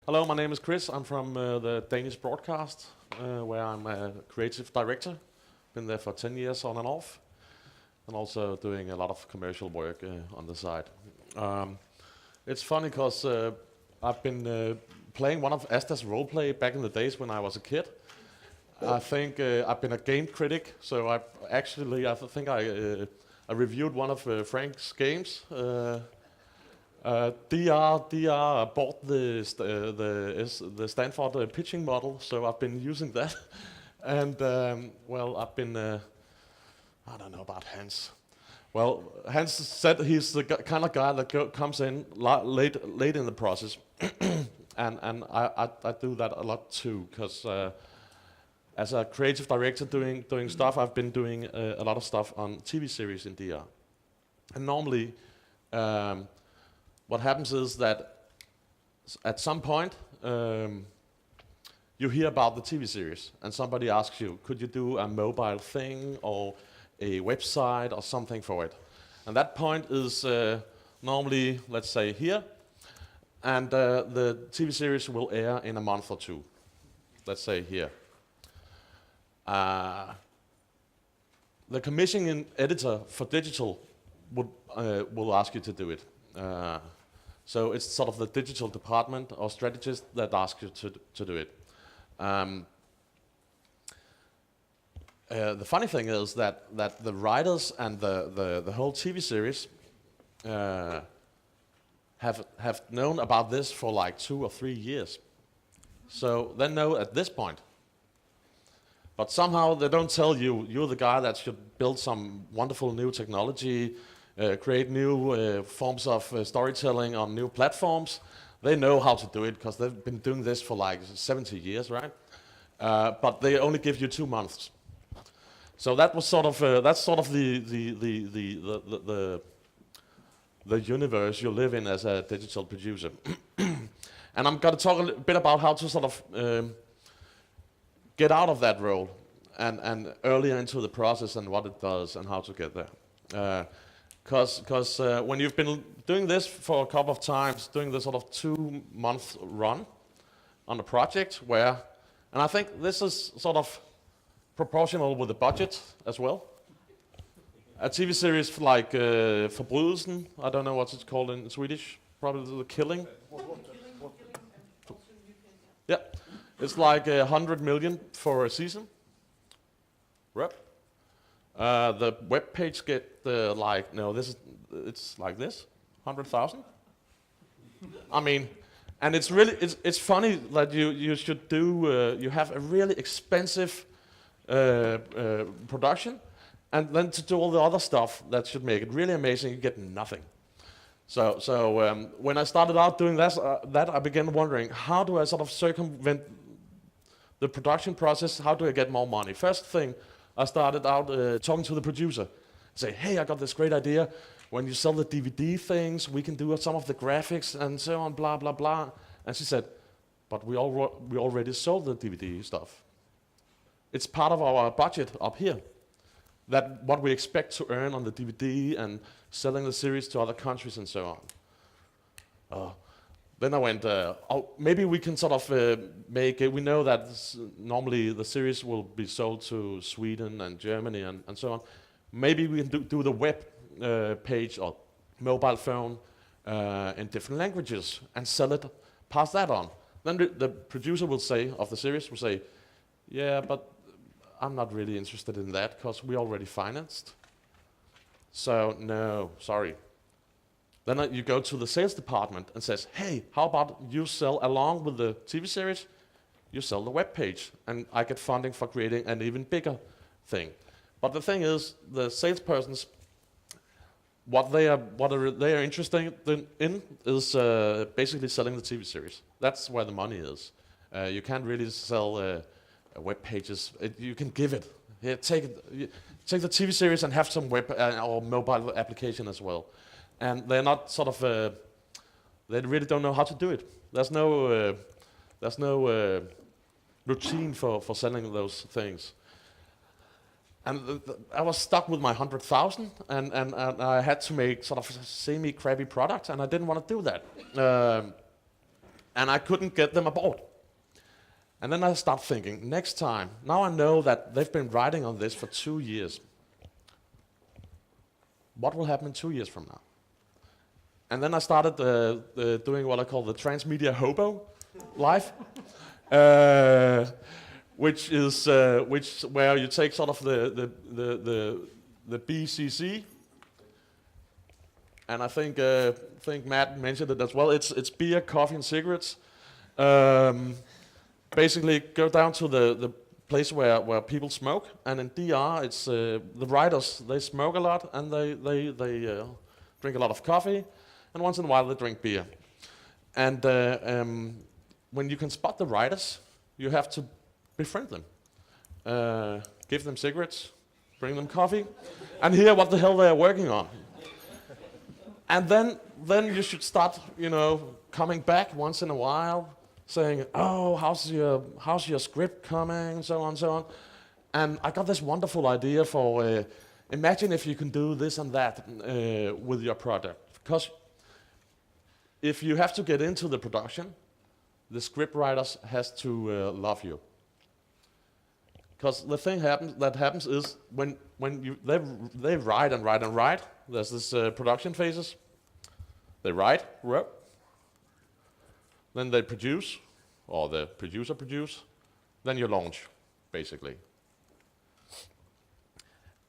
Hello, my name is Chris. I'm from the Danish broadcast, where I'm a creative director. Been there for 10 years on and off, and also doing a lot of commercial work on the side. It's funny because I've been playing one of Asta's roleplay back in the days when I was a kid. I think I've been a game critic, so I reviewed one of Frank's games. DR bought the Stanford pitching model, so I've been using that. And I've been I don't know about Hans. Well, Hans said he's the kind of guy that comes in late in the process, and I do that a lot too, because as a creative director doing stuff, I've been doing a lot of stuff on TV series in DR. And normally, what happens is that at some point, you hear about the TV series, and somebody asks you, could you do a mobile thing or a website or something for it? And that point is normally, let's say, here, and the TV series will air in a month or two. Let's say here. The commissioning editor for digital will ask you to do it. So it's sort of the digital department or strategist that asks you to do it. The funny thing is that the writers and the whole TV series have known about this for like 2 or 3 years. So they know at this point. But somehow they don't tell you, you're the guy that should build some wonderful new technology, create new forms of storytelling on new platforms. They know how to do it because they've been doing this for like 70 years, right? But they only give you 2 months. So that was sort of the universe you live in as a digital producer. And I'm going to talk a bit about how to sort of get out of that role and earlier into the process and what it does and how to get there. Because when you've been doing this for a couple of times, doing this sort of 2-month run on a project and I think this is sort of proportional with the budget as well. A TV series like Forbrydelsen, I don't know what it's called in Swedish, probably The Killing. Yeah, it's like 100 million for a season. Right. The web page get it's like this, 100,000. I mean, and it's funny that you should do you have a really expensive production, and then to do all the other stuff that should make it really amazing, you get nothing. So when I started out doing that I began wondering, how do I sort of circumvent the production process? How do I get more money? First thing, I started out talking to the producer. Say, hey, I got this great idea. When you sell the DVD things, we can do some of the graphics and so on, blah, blah, blah. And she said, but we already sold the DVD stuff. It's part of our budget up here. That what we expect to earn on the DVD and selling the series to other countries and so on. Then I went, maybe we can sort of make it. We know that normally the series will be sold to Sweden and Germany and so on. Maybe we can do the web page or mobile phone in different languages and sell it, pass that on. Then the producer of the series will say, yeah, but I'm not really interested in that because we already financed. So no, sorry. Then you go to the sales department and says, hey, how about you sell along with the TV series, you sell the web page, and I get funding for creating an even bigger thing. But the thing is, the salespersons, what they are interested in is basically selling the TV series. That's where the money is. You can't really sell web pages. You can give it. Here, take the TV series and have some web or mobile application as well. And they're not sort of, they really don't know how to do it. There's no routine for selling those things. And I was stuck with my 100,000, and I had to make sort of a semi-crappy product, and I didn't want to do that. and I couldn't get them aboard. And then I start thinking, next time, now I know that they've been writing on this for 2 years. What will happen in 2 years from now? And then I started doing what I call the transmedia hobo life, which is where you take sort of the BCC, and I think Matt mentioned it as well. It's beer, coffee, and cigarettes. Basically, go down to the place where people smoke, and in DR, it's the writers. They smoke a lot, and they drink a lot of coffee, and once in a while they drink beer. And when you can spot the writers, you have to befriend them, give them cigarettes, bring them coffee, and hear what the hell they are working on. And then you should start, coming back once in a while, saying, "Oh, how's your script coming?" and so on, so on. And I got this wonderful idea for imagine if you can do this and that with your product, because if you have to get into the production, the script writers has to love you. Because the thing happens is when they write and write and write. There's this production phases. They write, then they produce, or the producer produce, then you launch, basically.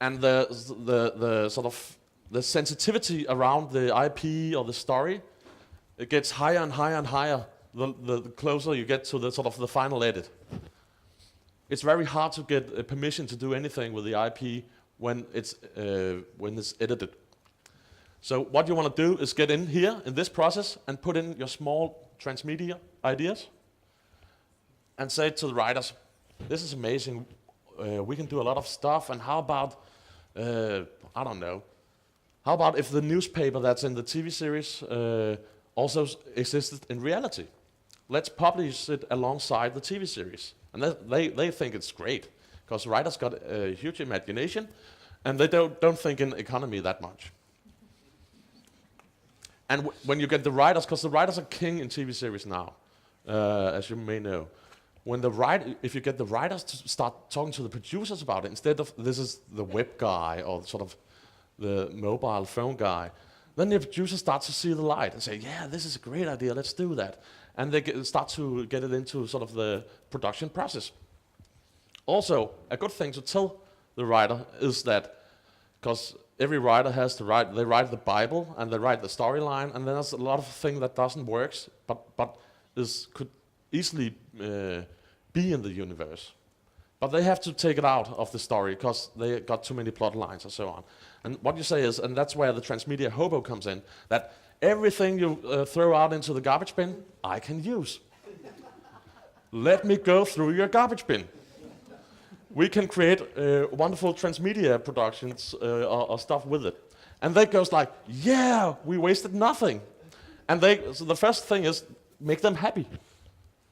And the sort of the sensitivity around the IP or the story, it gets higher and higher and higher the closer you get to the sort of the final edit. It's very hard to get permission to do anything with the IP when it's edited. So what you want to do is get in here in this process and put in your small transmedia ideas and say to the writers, "This is amazing. We can do a lot of stuff. And how about I don't know. How about if the newspaper that's in the TV series also existed in reality? Let's publish it alongside the TV series." And they think it's great, because writers got a huge imagination, and they don't think in economy that much. And when you get the writers, because the writers are king in TV series now, as you may know. If you get the writers to start talking to the producers about it, instead of this is the web guy or sort of the mobile phone guy, then the producers start to see the light and say, "Yeah, this is a great idea, let's do that." And they start to get it into sort of the production process. Also, a good thing to tell the writer is that, because every writer has to write, they write the Bible and they write the storyline, and there's a lot of things that doesn't work, but could easily be in the universe. But they have to take it out of the story because they got too many plot lines and so on. And what you say is, and that's where the transmedia hobo comes in, that everything you throw out into the garbage bin, I can use. Let me go through your garbage bin. We can create wonderful transmedia productions or stuff with it. And that goes like, "Yeah, we wasted nothing." And so the first thing is, make them happy.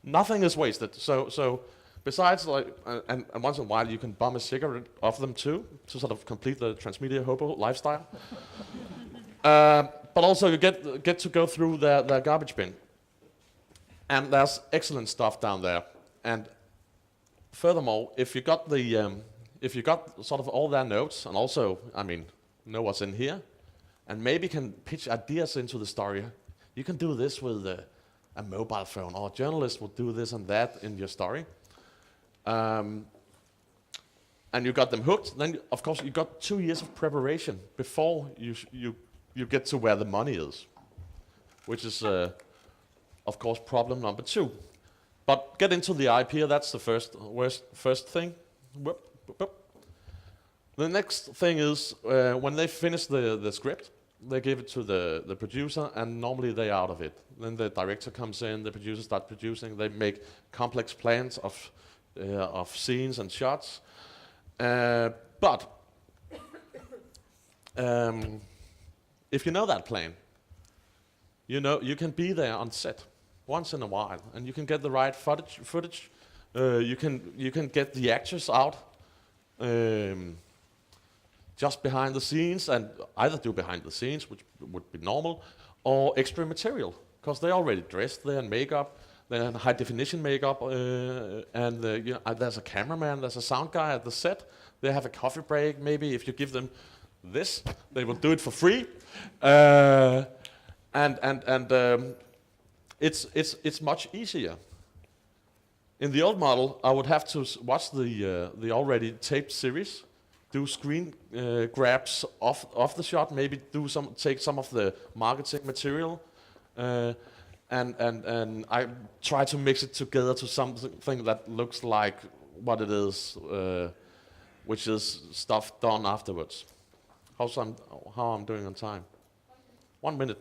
Nothing is wasted. So besides, and once in a while you can bum a cigarette off them too, to sort of complete the transmedia hobo lifestyle. But also you get to go through the garbage bin. And there's excellent stuff down there. And furthermore, if you got sort of all their notes, and also, know what's in here, and maybe can pitch ideas into the story, you can do this with a mobile phone, or a journalist will do this and that in your story. And you got them hooked, then of course you got 2 years of preparation before you get to where the money is, which is of course problem number 2. But get into the IP, that's the first thing. The next thing is when they finish the script, they give it to the producer, and normally they're out of it. Then the director comes in, the producer starts producing, they make complex plans of scenes and shots. But if you know that plan, you can be there on set once in a while, and you can get the right footage. You can get the actors out just behind the scenes, and either do behind the scenes, which would be normal, or extra material. because they're already dressed, they're in makeup, they're in high definition makeup, and there's a cameraman, there's a sound guy at the set. They have a coffee break. Maybe if you give them this, they will do it for free. It's much easier. In the old model, I would have to watch the already taped series, do screen grabs off the shot, maybe take some of the marketing material, and I try to mix it together to something that looks like what it is, which is stuff done afterwards. How I'm doing on time? 1 minute.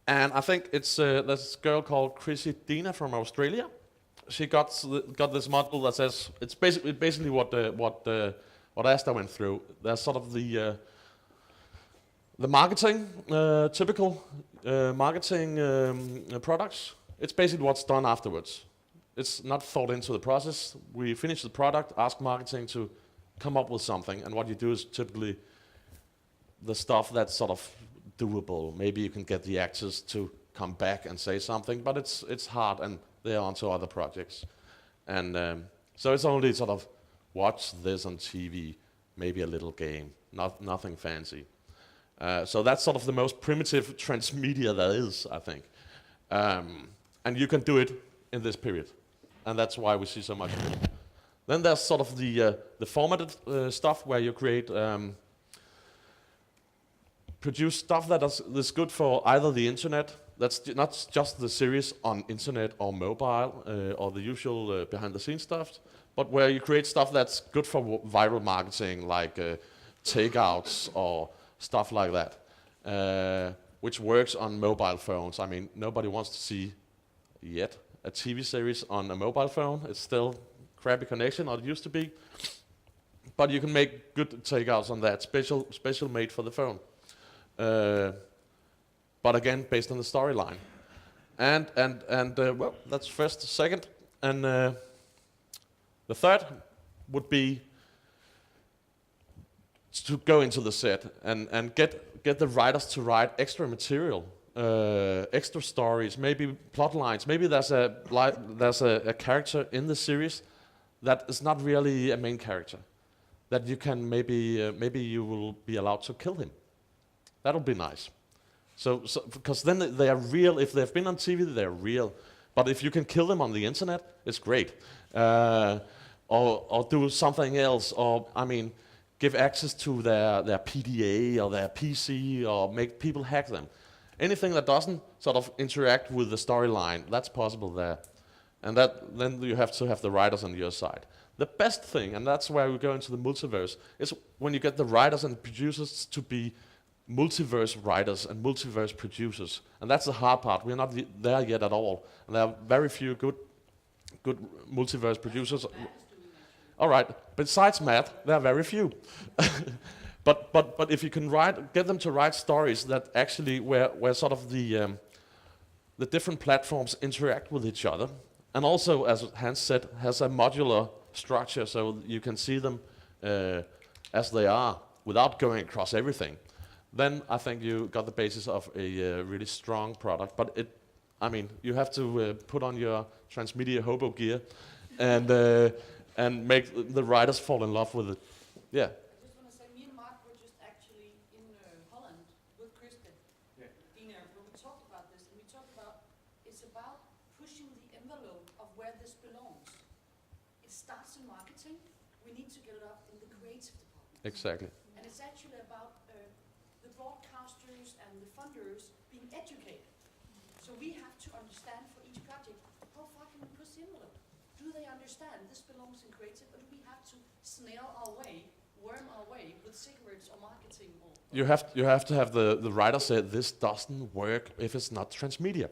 And I think it's this girl called Chrissy Dina from Australia. She got this model that says it's basically what Asta went through. There's sort of the marketing, typical marketing products. It's basically what's done afterwards. It's not thought into the process. We finish the product, ask marketing to come up with something, and what you do is typically the stuff that's sort of doable. Maybe you can get the actors to come back and say something, but it's hard, and they're onto other projects. And so it's only sort of watch this on TV, maybe a little game, nothing fancy. So that's sort of the most primitive transmedia there is, I think. And you can do it in this period, and that's why we see so much. Then there's sort of the formatted stuff where you create, produce stuff that is good for either the internet, that's not just the series on internet or mobile, or the usual behind-the-scenes stuff, but where you create stuff that's good for viral marketing, like takeouts or stuff like that, which works on mobile phones. I mean, nobody wants to see yet a TV series on a mobile phone. It's still crappy connection, or it used to be. But you can make good takeouts on that, special made for the phone. But again, based on the storyline. And well, that's first, second, and the third would be to go into the set and get the writers to write extra material, extra stories, maybe plot lines. Maybe there's a character in the series that is not really a main character, that you can maybe you will be allowed to kill him. That'll be nice. So because then they are real. If they've been on TV, they're real. But if you can kill them on the internet, it's great. Or do something else. Or I mean, give access to their PDA or their PC, or make people hack them. Anything that doesn't sort of interact with the storyline, that's possible there. And then you have to have the writers on your side. The best thing, and that's where we go into the multiverse, is when you get the writers and producers to be multiverse writers and multiverse producers. And that's the hard part. We're not there yet at all. And there are very few good multiverse producers. All right, besides Matt, there are very few. But if you can get them to write stories that actually where sort of the different platforms interact with each other, and also, as Hans said, has a modular structure, so you can see them as they are without going across everything, then I think you got the basis of a really strong product. But I mean, you have to put on your transmedia hobo gear and make the writers fall in love with it. Yeah. Exactly. And it's actually about the broadcasters and the funders being educated. So we have to understand for each project, how far can we push the envelope? Do they understand this belongs in creative, or do we have to snail our way, worm our way with cigarettes or marketing? You have to have the writer say this doesn't work if it's not transmedia.